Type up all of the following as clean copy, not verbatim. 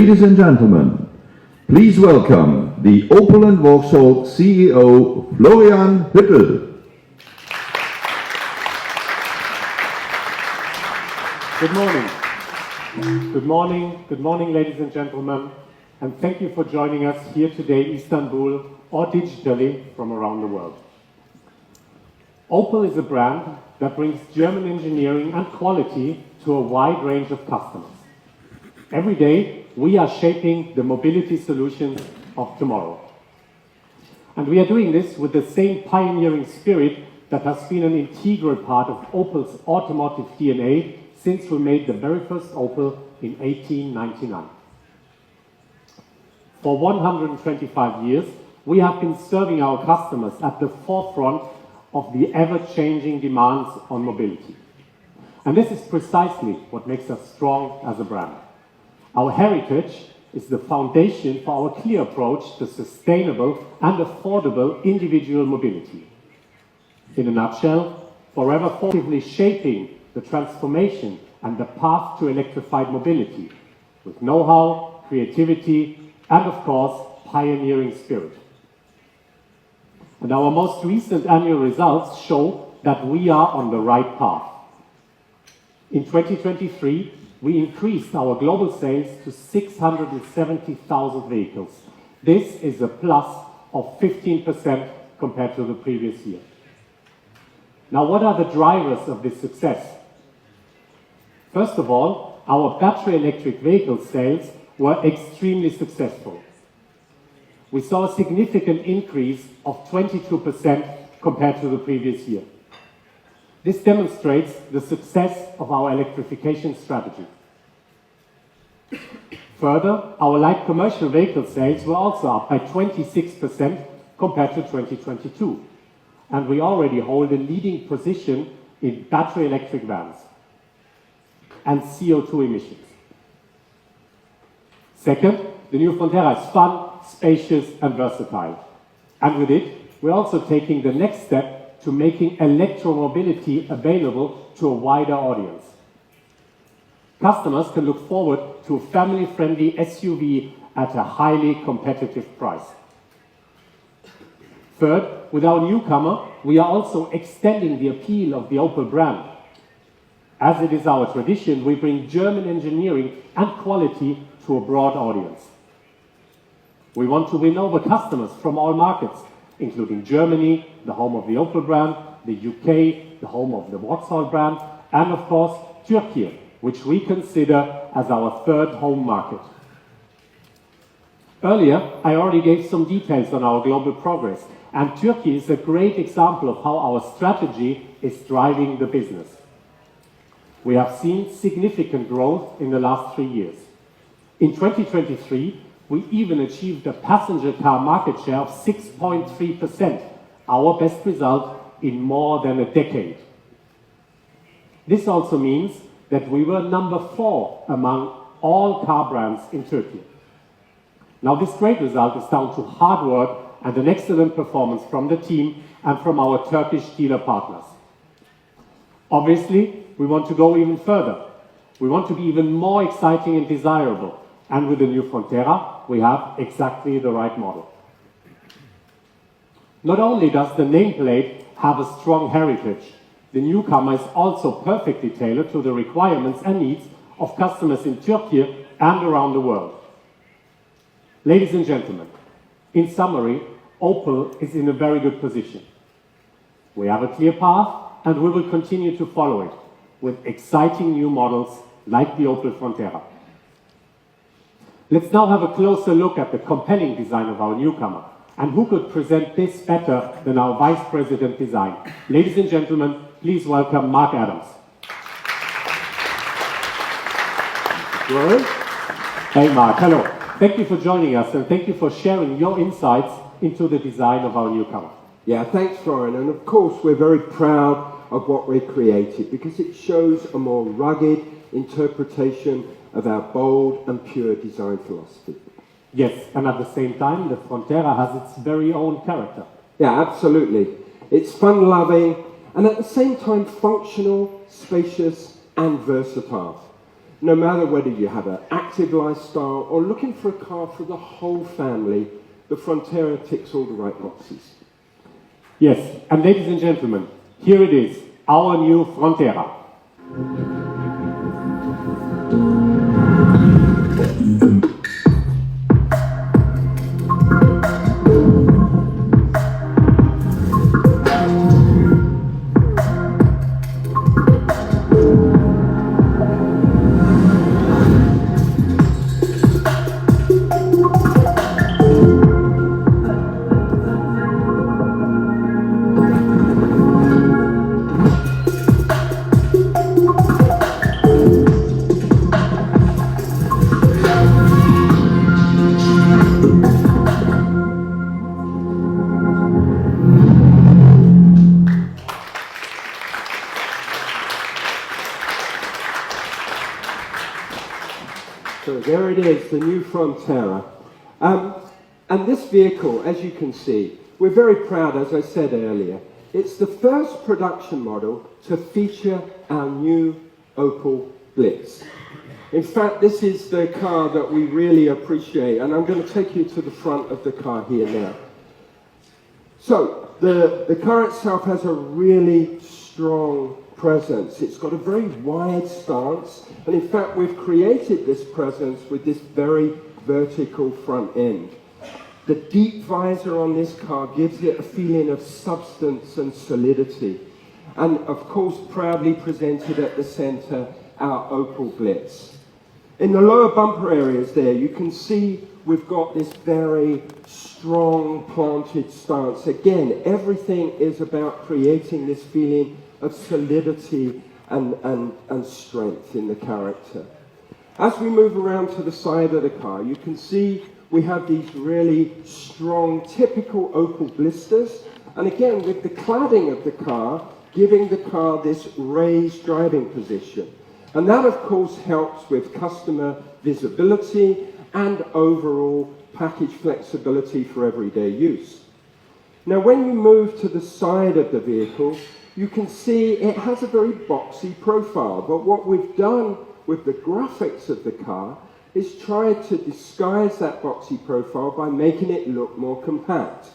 Ladies and gentlemen, please welcome the Opel and Vauxhall CEO, Florian Hüttel. Good morning. Good morning, ladies and gentlemen, and thank you for joining us here today in Istanbul or digitally from around the world. Opel is a brand that brings German engineering and quality to a wide range of customers. Every day, we are shaping the mobility solutions of tomorrow. And we are doing this with the same pioneering spirit that has been an integral part of Opel's automotive DNA since we made the very first Opel in 1899. For 125 years, we have been serving our customers at the forefront of the ever-changing demands on mobility. And this is precisely what makes us strong as a brand. Our heritage is the foundation for our clear approach to sustainable and affordable individual mobility. In a nutshell, forever forcefully shaping the transformation and the path to electrified mobility with know-how, creativity, and of course, pioneering spirit. And our most recent annual results show that we are on the right path. In 2023, we increased our global sales to 670,000 vehicles. This is a plus of 15% compared to the previous year. Now, what are the drivers of this success? First of all, our battery electric vehicle sales were extremely successful. We saw a significant increase of 22% compared to the previous year. This demonstrates the success of our electrification strategy. Further, our light commercial vehicle sales were also up by 26% compared to 2022, and we already hold a leading position in battery electric vans and CO2 emissions. Second, the new Frontera is fun, spacious, and versatile. And with it, we're also taking the next step to making electromobility available to a wider audience. Customers can look forward to a family-friendly SUV at a highly competitive price. Third, with our newcomer, we are also extending the appeal of the Opel brand. As it is our tradition, we bring German engineering and quality to a broad audience. We want to win over customers from all markets, including Germany, the home of the Opel brand, the UK, the home of the Vauxhall brand, and of course, Turkey, which we consider as our third home market. Earlier, I already gave some details on our global progress, and Turkey is a great example of how our strategy is driving the business. We have seen significant growth in the last 3 years. In 2023, we even achieved a passenger car market share of 6.3%, our best result in more than a decade. This also means that we were number 4 among all car brands in Turkey. Now, this great result is down to hard work and an excellent performance from the team and from our Turkish dealer partners. Obviously, we want to go even further. We want to be even more exciting and desirable. And with the new Frontera, we have exactly the right model. Not only does the nameplate have a strong heritage, the newcomer is also perfectly tailored to the requirements and needs of customers in Turkey and around the world. Ladies and gentlemen, in summary, Opel is in a very good position. We have a clear path, and we will continue to follow it with exciting new models like the Opel Frontera. Let's now have a closer look at the compelling design of our newcomer. And who could present this better than our Vice President Design? Ladies and gentlemen, please welcome Mark Adams. Hey Mark, hello. Thank you for joining us and thank you for sharing your insights into the design of our newcomer. Yeah, thanks Florian. And of course we're very proud of what we created because it shows a more rugged interpretation of our bold and pure design philosophy. Yes, and at the same time, the Frontera has its very own character. Yeah, absolutely. It's fun-loving and at the same time functional, spacious and versatile. No matter whether you have an active lifestyle or looking for a car for the whole family, the Frontera ticks all the right boxes. Yes, and ladies and gentlemen, here it is, our new Frontera. So there it is, the new Frontera. And this vehicle, as you can see, we're very proud, as I said earlier. It's the first production model to feature our new Opel Blitz. In fact, this is the car that we really appreciate, and I'm going to take you to the front of the car here now. So, the car itself has a really strong presence. It's got a very wide stance, and in fact we've created this presence with this very vertical front end. The deep visor on this car gives it a feeling of substance and solidity, and of course proudly presented at the center our Opel Blitz. In the lower bumper areas there you can see we've got this very strong planted stance. Again, everything is about creating this feeling of solidity and strength in the character. As we move around to the side of the car, you can see we have these really strong, typical Opel blisters, and again, with the cladding of the car, giving the car this raised driving position. And that, of course, helps with customer visibility and overall package flexibility for everyday use. Now, when you move to the side of the vehicle, you can see it has a very boxy profile, but what we've done with the graphics of the car is tried to disguise that boxy profile by making it look more compact.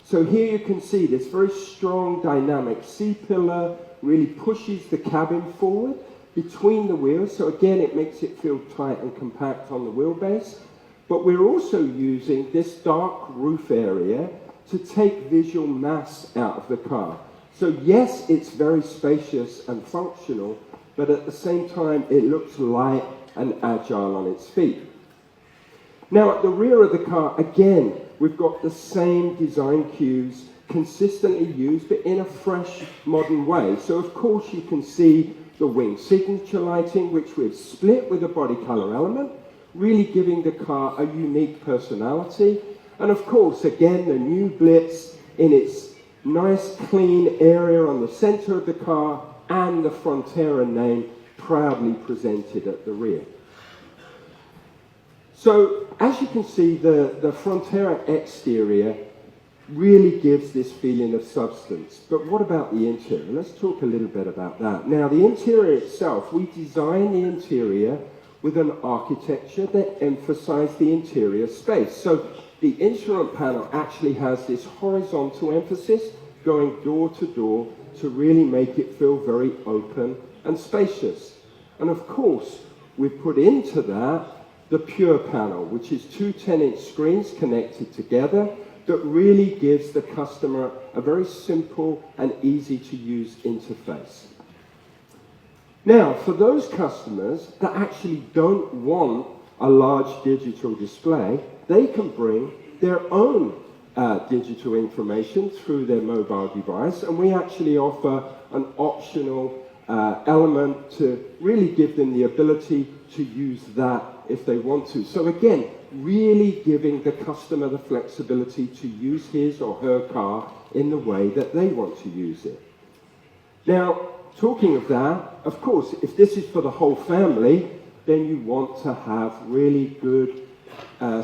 So here you can see this very strong dynamic C-pillar really pushes the cabin forward between the wheels, so again it makes it feel tight and compact on the wheelbase, but we're also using this dark roof area to take visual mass out of the car. So yes, it's very spacious and functional, but at the same time it looks light and agile on its feet. Now at the rear of the car, again, we've got the same design cues consistently used, but in a fresh, modern way. So of course you can see the wing signature lighting, which we've split with a body color element, really giving the car a unique personality. And of course, again, the new Blitz in its nice clean area on the center of the car and the Frontera name proudly presented at the rear. So as you can see, the Frontera exterior really gives this feeling of substance. But what about the interior? Let's talk a little bit about that. Now, the interior itself, we designed the interior with an architecture that emphasized the interior space. So the instrument panel actually has this horizontal emphasis going door to door to really make it feel very open and spacious. And of course, we've put into that the Pure panel, which is two 10-inch screens connected together that really gives the customer a very simple and easy to use interface. Now, for those customers that actually don't want a large digital display, they can bring their own digital information through their mobile device, and we actually offer an optional element to really give them the ability to use that if they want to. So again, really giving the customer the flexibility to use his or her car in the way that they want to use it. Now, talking of that, of course, if this is for the whole family, then you want to have really good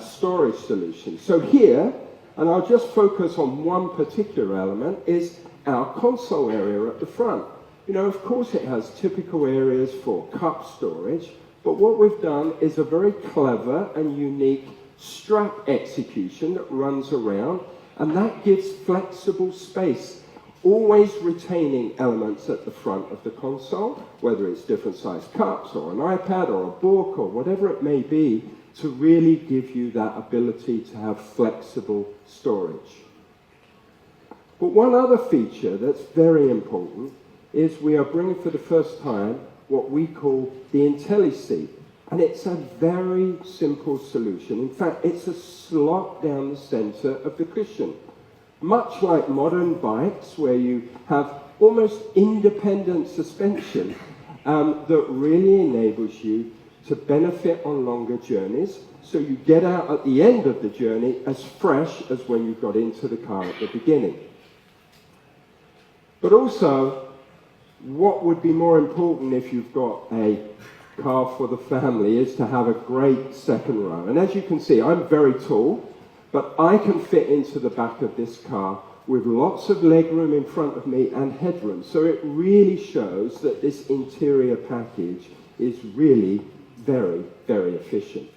storage solutions. So here, and I'll just focus on one particular element, is our console area at the front. You know, of course it has typical areas for cup storage, But what we've done is a very clever and unique strap execution that runs around, and that gives flexible space, always retaining elements at the front of the console, whether it's different sized cups or an iPad or a book or whatever it may be, to really give you that ability to have flexible storage. But one other feature that's very important is we are bringing for the first time what we call the IntelliSeat. And it's a very simple solution. In fact, it's a slot down the center of the cushion. Much like modern bikes, where you have almost independent suspension that really enables you to benefit on longer journeys, so you get out at the end of the journey as fresh as when you got into the car at the beginning. But also, what would be more important if you've got a car for the family is to have a great second row. And as you can see, I'm very tall, but I can fit into the back of this car with lots of legroom in front of me and headroom. So it really shows that this interior package is really very, very efficient.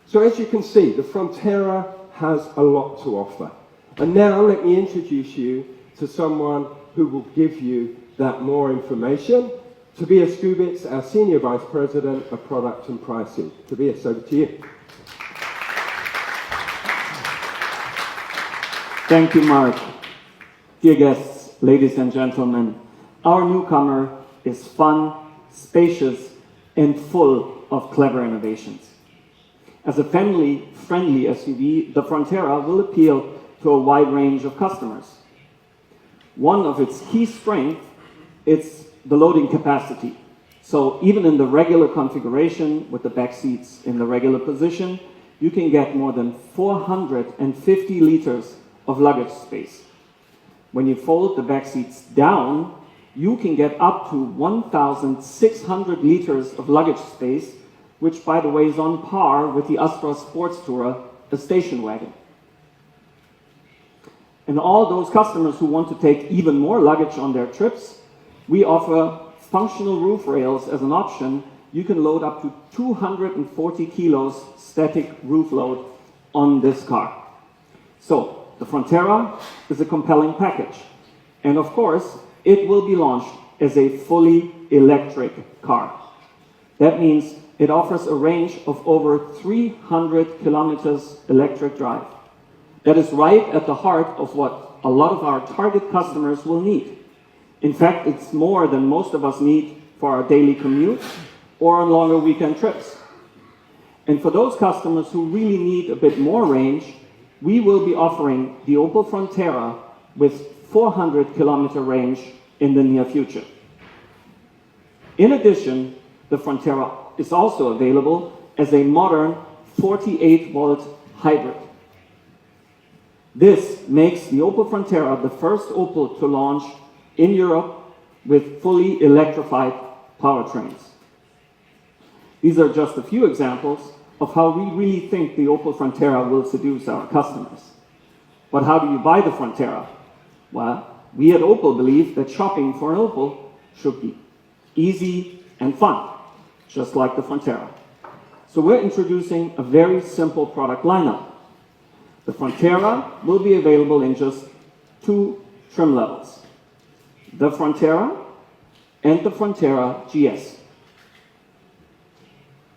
So as you can see, the Frontera has a lot to offer. And now let me introduce you to someone who will give you that more information. Tobias Gubitz, our Senior Vice President of Product and Pricing. Tobias, over to you. Thank you, Mark. Dear guests, ladies and gentlemen, our newcomer is fun, spacious, and full of clever innovations. As a family-friendly SUV, the Frontera will appeal to a wide range of customers. One of its key strengths is the loading capacity. So even in the regular configuration with the back seats in the regular position, you can get more than 450 liters of luggage space. When you fold the back seats down, you can get up to 1,600 liters of luggage space, which, by the way, is on par with the Astra Sports Tourer, a station wagon. And all those customers who want to take even more luggage on their trips, we offer functional roof rails as an option. You can load up to 240 kilos static roof load on this car. So, the Frontera is a compelling package. And of course, it will be launched as a fully electric car. That means it offers a range of over 300 kilometers electric drive. That is right at the heart of what a lot of our target customers will need. In fact, it's more than most of us need for our daily commute or on longer weekend trips. And for those customers who really need a bit more range, we will be offering the Opel Frontera with 400-kilometer range in the near future. In addition, the Frontera is also available as a modern 48-volt hybrid. This makes the Opel Frontera the first Opel to launch in Europe with fully electrified powertrains. These are just a few examples of how we really think the Opel Frontera will seduce our customers. But how do you buy the Frontera? Well, we at Opel believe that shopping for an Opel should be easy and fun, just like the Frontera. So we're introducing a very simple product lineup. The Frontera will be available in just 2 trim levels: the Frontera and the Frontera GS.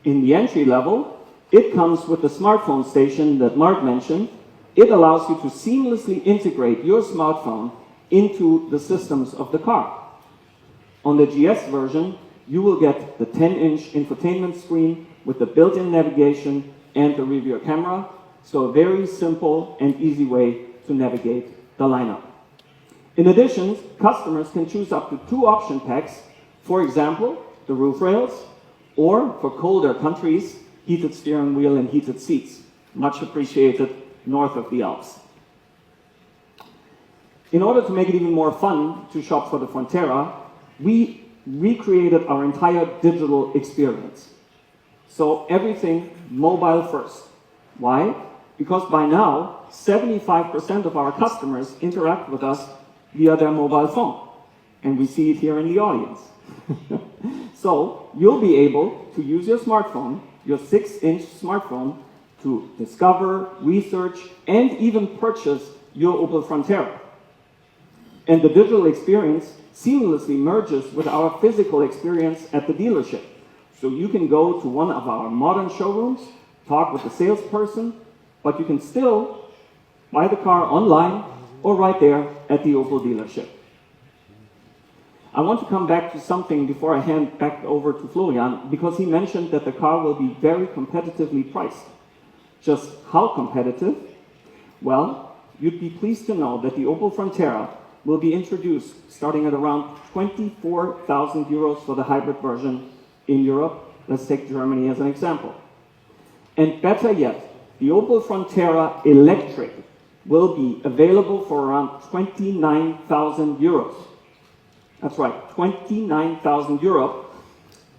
In the entry level, it comes with the smartphone station that Mark mentioned. It allows you to seamlessly integrate your smartphone into the systems of the car. On the GS version, you will get the 10-inch infotainment screen with the built-in navigation and the rear camera, so a very simple and easy way to navigate the lineup. In addition, customers can choose up to 2 option packs, for example, the roof rails, or for colder countries, heated steering wheel and heated seats, much appreciated north of the Alps. In order to make it even more fun to shop for the Frontera, we recreated our entire digital experience. So everything mobile first. Why? Because by now, 75% of our customers interact with us via their mobile phone. And we see it here in the audience. So you'll be able to use your smartphone, your 6-inch smartphone, to discover, research, and even purchase your Opel Frontera. And the digital experience seamlessly merges with our physical experience at the dealership. So you can go to one of our modern showrooms, talk with the salesperson, but you can still buy the car online or right there at the Opel dealership. I want to come back to something before I hand back over to Florian, because he mentioned that the car will be very competitively priced. Just how competitive? Well, you'd be pleased to know that the Opel Frontera will be introduced starting at around 24,000 euros for the hybrid version in Europe. Let's take Germany as an example. And better yet, the Opel Frontera Electric will be available for around 29,000 euros. That's right, 29,000 euros,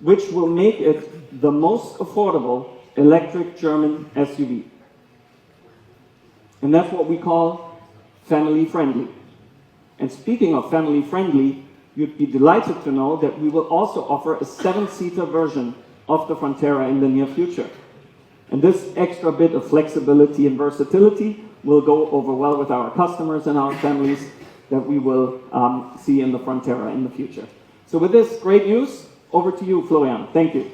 which will make it the most affordable electric German SUV. And that's what we call family friendly. And speaking of family friendly, you'd be delighted to know that we will also offer a 7-seater version of the Frontera in the near future. And this extra bit of flexibility and versatility will go over well with our customers and our families that we will see in the Frontera in the future. So with this great news, over to you, Florian. Thank you.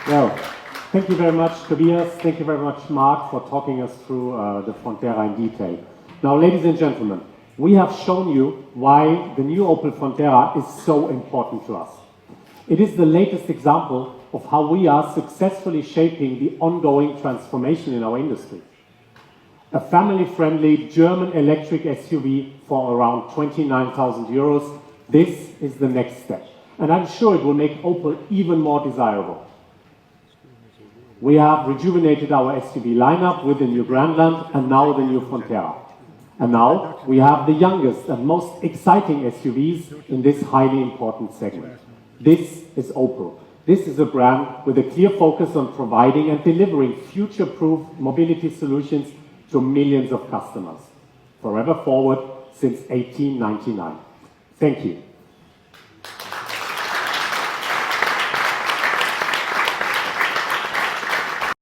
Well, thank you very much, Tobias. Thank you very much, Mark, for talking us through the Frontera in detail. Now, ladies and gentlemen, we have shown you why the new Opel Frontera is so important to us. It is the latest example of how we are successfully shaping the ongoing transformation in our industry. A family-friendly German electric SUV for around 29,000 euros. This is the next step. And I'm sure it will make Opel even more desirable. We have rejuvenated our SUV lineup with the new Grandland and now the new Frontera. And now we have the youngest and most exciting SUVs in this highly important segment. This is Opel. This is a brand with a clear focus on providing and delivering future-proof mobility solutions to millions of customers. Forever forward since 1899. Thank you.